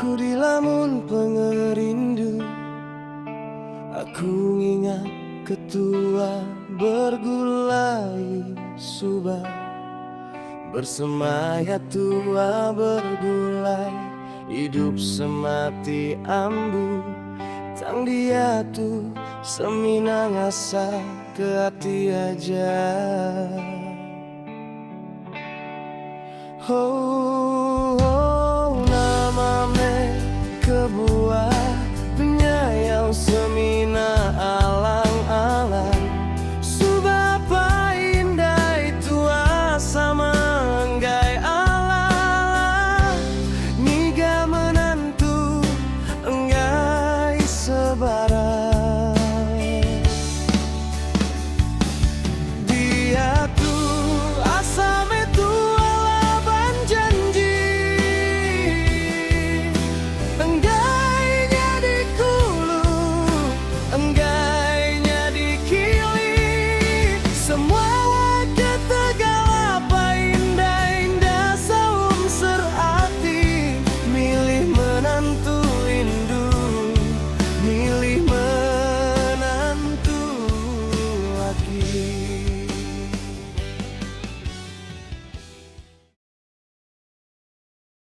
Ku di lamun pengerindu, aku ingat ketua bergulai subah, bersemaya tua bergulai, hidup semati ambu. Tang dia tu seminang asa ke hati aja. Oh